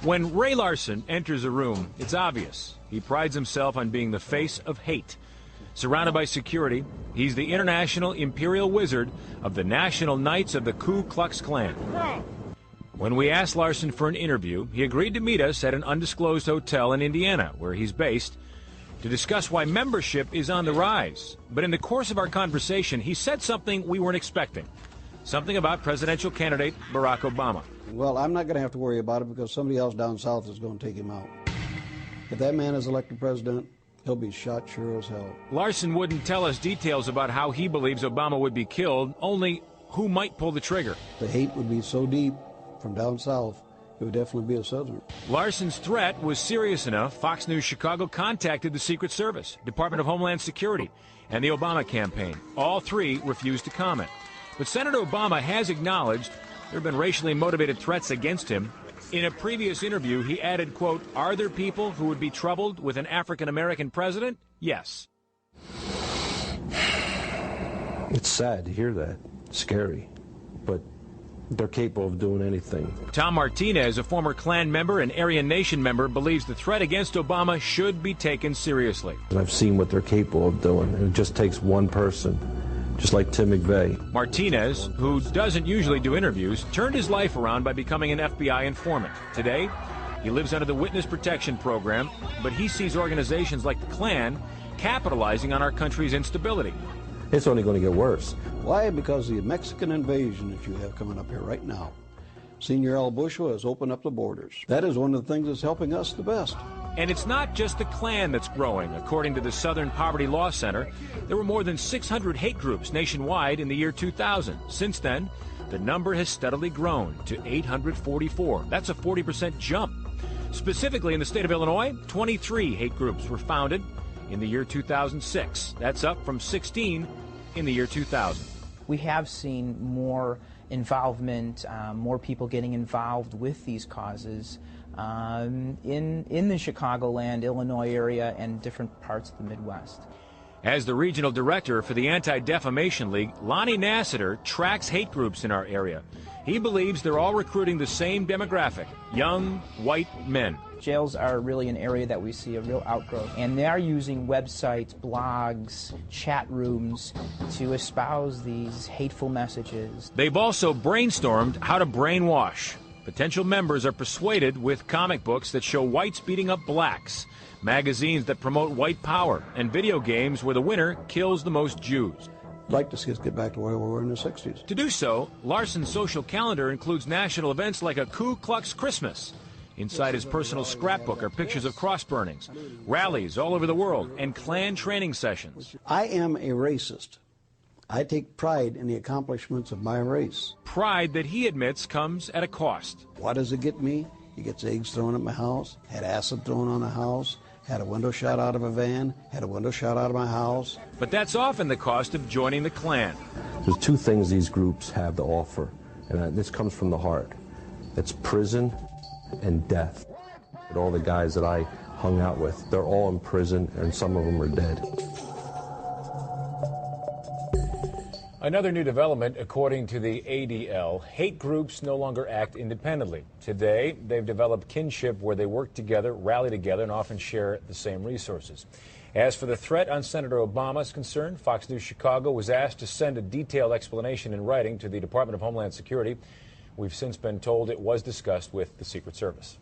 When Ray Larson enters a room, it's obvious. He prides himself on being the face of hate. Surrounded by security, he's the international imperial wizard of the National Knights of the Ku Klux Klan. When we asked Larson for an interview, he agreed to meet us at an undisclosed hotel in Indiana, where he's based, to discuss why membership is on the rise. But in the course of our conversation, he said something we weren't expecting. Something about presidential candidate Barack Obama. Well, I'm not going to have to worry about it because somebody else down south is going to take him out. If that man is elected president, he'll be shot sure as hell. Larson wouldn't tell us details about how he believes Obama would be killed, only who might pull the trigger. The hate would be so deep from down south, it would definitely be a Southerner. Larson's threat was serious enough, Fox News Chicago contacted the Secret Service, Department of Homeland Security, and the Obama campaign. All three refused to comment. But Senator Obama has acknowledged there have been racially motivated threats against him. In a previous interview, he added, quote, "Are there people who would be troubled with an African-American president? Yes." It's sad to hear that. Scary. But they're capable of doing anything. Tom Martinez, a former Klan member and Aryan Nation member, believes the threat against Obama should be taken seriously. I've seen what they're capable of doing, and it just takes one person, just like Tim McVeigh. Martinez, who doesn't usually do interviews, turned his life around by becoming an FBI informant. Today, he lives under the Witness Protection Program, but he sees organizations like the Klan capitalizing on our country's instability. It's only going to get worse. Why? Because the Mexican invasion that you have coming up here right now. Senior Al Bushra has opened up the borders. That is one of the things that's helping us the best. And it's not just the Klan that's growing. According to the Southern Poverty Law Center, there were more than 600 hate groups nationwide in the year 2000. Since then, the number has steadily grown to 844. That's a 40% jump. Specifically in the state of Illinois, 23 hate groups were founded in the year 2006. That's up from 16 in the year 2000. We have seen more involvement, more people getting involved with these causes in the Chicagoland, Illinois area, and different parts of the Midwest. As the regional director for the Anti-Defamation League, Lonnie Nassiter tracks hate groups in our area. He believes they're all recruiting the same demographic, young, white men. Jails are really an area that we see a real outgrowth, and they are using websites, blogs, chat rooms to espouse these hateful messages. They've also brainstormed how to brainwash. Potential members are persuaded with comic books that show whites beating up blacks, magazines that promote white power, and video games where the winner kills the most Jews. I'd like to see us get back to where we were in the 60s. To do so, Larson's social calendar includes national events like a Ku Klux Christmas. Inside his personal scrapbook are pictures of cross burnings, rallies all over the world, and Klan training sessions. I am a racist. I take pride in the accomplishments of my race. Pride that he admits comes at a cost. What does it get me? He gets eggs thrown at my house, had acid thrown on the house, had a window shot out of a van, had a window shot out of my house. But that's often the cost of joining the Klan. There's two things these groups have to offer, and this comes from the heart. It's prison and death. But all the guys that I hung out with, they're all in prison, and some of them are dead. Another new development, according to the ADL, hate groups no longer act independently. Today, they've developed kinship where they work together, rally together, and often share the same resources. As for the threat on Senator Obama's concern, Fox News Chicago was asked to send a detailed explanation in writing to the Department of Homeland Security. We've since been told it was discussed with the Secret Service.